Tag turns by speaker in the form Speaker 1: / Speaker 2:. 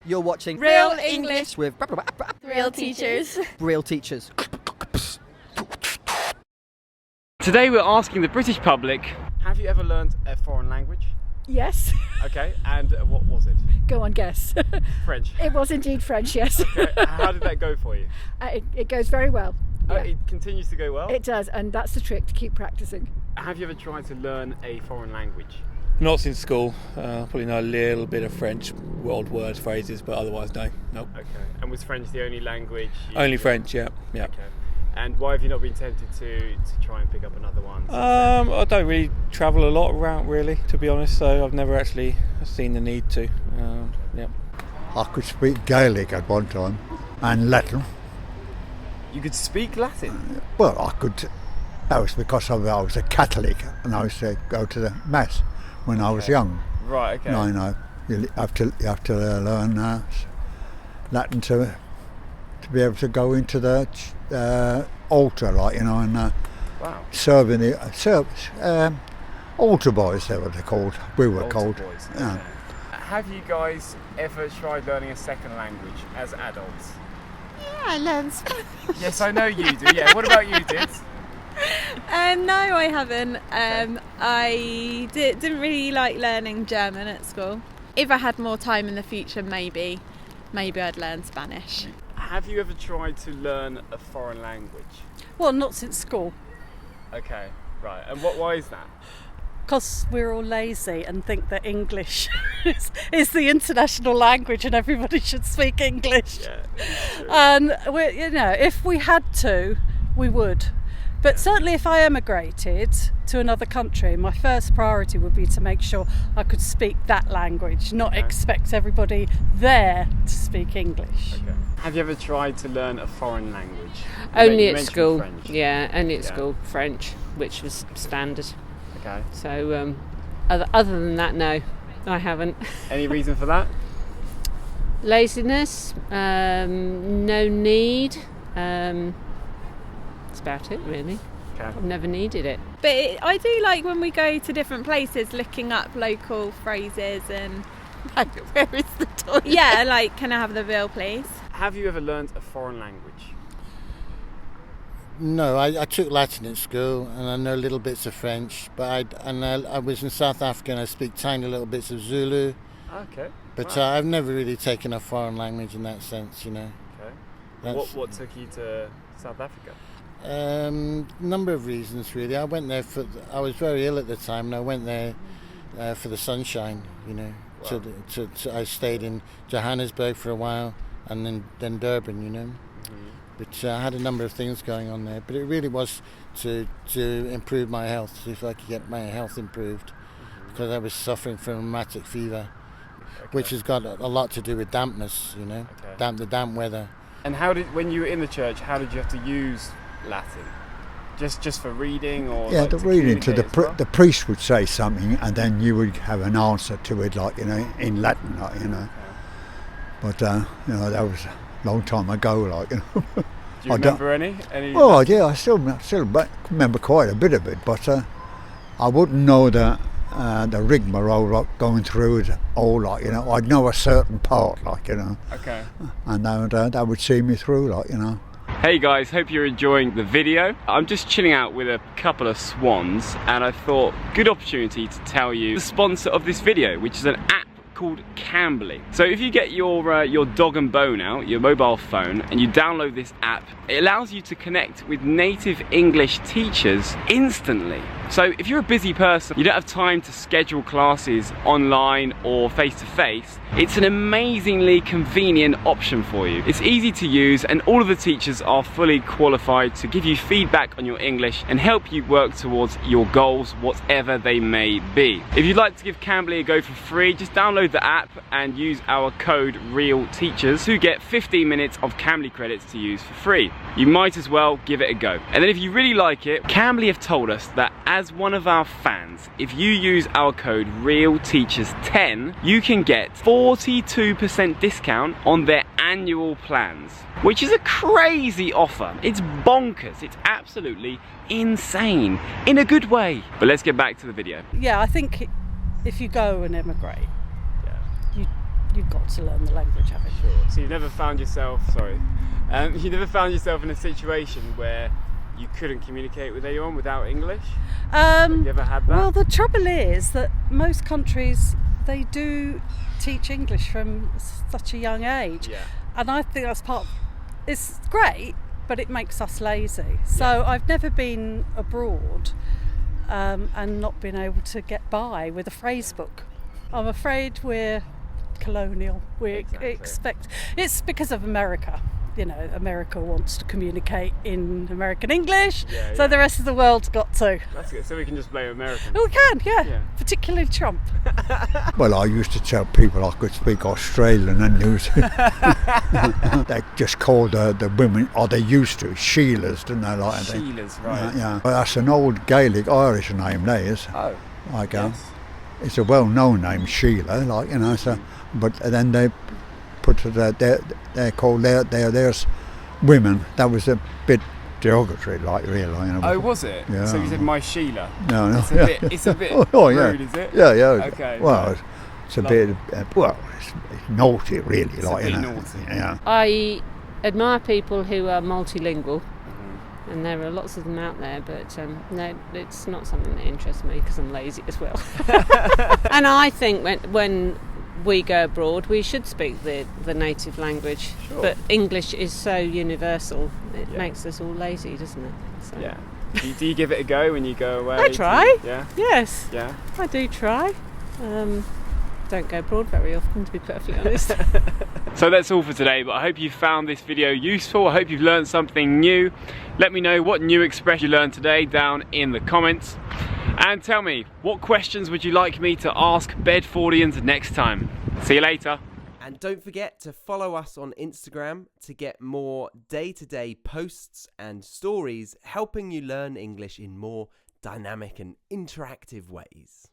Speaker 1: You're watching
Speaker 2: Real English
Speaker 1: with
Speaker 2: Real Teachers.
Speaker 1: Real Teachers.
Speaker 3: Today we're asking the British public, have you ever learned a foreign language?
Speaker 4: Yes.
Speaker 3: Okay, and what was it?
Speaker 4: Go on, guess.
Speaker 3: French.
Speaker 4: It was indeed French, yes.
Speaker 3: Okay, how did that go for you?
Speaker 4: It goes very well. Yeah.
Speaker 3: It continues to go well?
Speaker 4: It does, and that's the trick, to keep practicing.
Speaker 3: Have you ever tried to learn a foreign language?
Speaker 5: Not since school. Probably know a little bit of French, old words, phrases, but otherwise no. Nope.
Speaker 3: Okay, and was French the only language?
Speaker 5: Only French, yeah.
Speaker 3: Okay. And why have you not been tempted to try and pick up another one?
Speaker 5: I don't really travel a lot around, really, to be honest, so I've never actually seen the need to. Yeah.
Speaker 6: I could speak Gaelic at one time, and Latin.
Speaker 3: You could speak Latin?
Speaker 6: Well, I could. That was because I was a Catholic, and I used to go to the Mass when I was young.
Speaker 3: Right, okay.
Speaker 6: No, you have to learn Latin to be able to go into the altar, and
Speaker 3: Wow.
Speaker 6: serving the altar boys. That's what they're called. We were
Speaker 3: Altar
Speaker 6: called.
Speaker 3: boys,
Speaker 6: Yeah.
Speaker 3: okay. Have you guys ever tried learning a second language as adults?
Speaker 2: Yeah, I learned Spanish.
Speaker 3: Yes, I know you do. Yeah. What about you, Dids?
Speaker 2: No, I haven't. I didn't really like learning German at school. If I had more time in the future, maybe I'd learn Spanish.
Speaker 3: Have you ever tried to learn a foreign language?
Speaker 7: Well, not since school,
Speaker 3: Okay, right. And why is that?
Speaker 7: because we're all lazy and think that English is the international language and everybody should speak English.
Speaker 3: Yeah. True.
Speaker 7: And if we had to, we would. But certainly if I emigrated to another country, my first priority would be to make sure I could speak that language, not expect everybody there to speak English.
Speaker 3: Okay. Have you ever tried to learn a foreign language?
Speaker 8: Only
Speaker 3: You
Speaker 8: at
Speaker 3: mentioned
Speaker 8: school.
Speaker 3: French.
Speaker 8: Yeah, only at
Speaker 3: Yeah.
Speaker 8: school. French, which was standard.
Speaker 3: Okay.
Speaker 8: So other than that, no, I haven't.
Speaker 3: Any reason for that?
Speaker 8: Laziness, no need. That's about it, really.
Speaker 3: Okay.
Speaker 8: I've never needed it.
Speaker 2: But I do like when we go to different places, looking up local phrases and
Speaker 8: Like, where is the toilet?
Speaker 2: yeah, like, can I have the bill, please?
Speaker 3: Have you ever learned a foreign language?
Speaker 9: No, I took Latin at school and I know little bits of French, but I was in South Africa and I speak tiny little bits of Zulu,
Speaker 3: Okay.
Speaker 9: but
Speaker 3: Wow.
Speaker 9: I've never really taken a foreign language in that sense,
Speaker 3: Okay.
Speaker 9: That's,
Speaker 3: What took you to South Africa?
Speaker 9: number of reasons really. I went there I was very ill at the time and I went there for the sunshine,
Speaker 3: Wow.
Speaker 9: I stayed in Johannesburg for a while and then Durban,
Speaker 3: Mm-hmm.
Speaker 9: But I had a number of things going on there. But it really was to improve my health, see if I could get my health improved, because I was suffering from rheumatic fever, which has got a lot to do with dampness, the damp weather.
Speaker 3: And when you were in the church, how did you have to use Latin? Just for reading, or
Speaker 6: Yeah,
Speaker 3: like,
Speaker 6: the
Speaker 3: to
Speaker 6: reading to
Speaker 3: communicate as well?
Speaker 6: the priest would say something, and then you would have an answer to it, in Latin, But that was a long time ago,
Speaker 3: Do you remember any?
Speaker 6: Well, yeah, I still remember quite a bit of it, but I wouldn't know the rigmarole going through it all, I'd know a certain part,
Speaker 3: Okay.
Speaker 6: and that would see me through,
Speaker 3: Hey guys, hope you're enjoying the video. I'm just chilling out with a couple of swans, and I thought good opportunity to tell you the sponsor of this video, which is an app called Cambly. So if you get your dog and bone out, your mobile phone, and you download this app, it allows you to connect with native English teachers instantly. So if you're a busy person, you don't have time to schedule classes online or face-to-face, it's an amazingly convenient option for you. It's easy to use and all of the teachers are fully qualified to give you feedback on your English and help you work towards your goals, whatever they may be. If you'd like to give Cambly a go for free, just download the app and use our code REALTEACHERS to get 15 minutes of Cambly credits to use for free. You might as well give it a go. And then if you really like it, Cambly have told us that as one of our fans, if you use our code REALTEACHERS10, you can get 42% discount on their annual plans, which is a crazy offer. It's bonkers. It's absolutely insane in a good way. But let's get back to the video.
Speaker 7: Yeah, I think if you go and emigrate, you've got to learn the language, haven't you?
Speaker 3: Sure. So you've never found yourself, you never found yourself in a situation where you couldn't communicate with anyone without English? Have you ever had that?
Speaker 7: Well, the trouble is that most countries, they do teach English from such a young age.
Speaker 3: Yeah.
Speaker 7: And I think that's it's great, but it makes us lazy. So I've never been abroad and not been able to get by with a phrase book. I'm afraid we're colonial. We expect, it's because of America. You know, America wants to communicate in American English, so the rest of the world's got to.
Speaker 3: That's good. So we can just blame Americans.
Speaker 7: Oh, we can, yeah. Particularly Trump.
Speaker 6: Well, I used to tell people I could speak Australian and New Zealand. They just called the women, or they used to, Sheilas, didn't they? Like
Speaker 3: Sheilas, right.
Speaker 6: Yeah. Well, that's an old Gaelic Irish name, that is.
Speaker 3: Oh.
Speaker 6: Like,
Speaker 3: yes.
Speaker 6: It's a well-known name, Sheila, like, you know, so, but then they put they're called there's women. That was a bit derogatory, like, really. You know,
Speaker 3: Oh, was it?
Speaker 6: Yeah.
Speaker 3: So you said my Sheila?
Speaker 6: No.
Speaker 3: It's a bit rude, is it?
Speaker 6: Yeah.
Speaker 3: Okay.
Speaker 6: Well, it's a bit, it's naughty, really.
Speaker 3: It's
Speaker 6: like,
Speaker 3: a bit
Speaker 6: you know.
Speaker 3: naughty.
Speaker 6: Yeah.
Speaker 8: I admire people who are multilingual, and there are lots of them out there, but no, it's not something that interests me because I'm lazy as well. And I think when we go abroad, we should speak the native language.
Speaker 3: Sure.
Speaker 8: But English is so universal, it makes us all lazy, doesn't it? So.
Speaker 3: Yeah. Do you give it a go when you go away?
Speaker 8: I try.
Speaker 3: Yeah.
Speaker 8: Yes.
Speaker 3: Yeah.
Speaker 8: I do try. Don't go abroad very often, to be perfectly honest.
Speaker 3: So that's all for today, but I hope you found this video useful. I hope you've learned something new. Let me know what new expression you learned today down in the comments. And tell me, what questions would you like me to ask Bedfordians next time? See you later.
Speaker 1: And don't forget to follow us on Instagram to get more day-to-day posts and stories helping you learn English in more dynamic and interactive ways.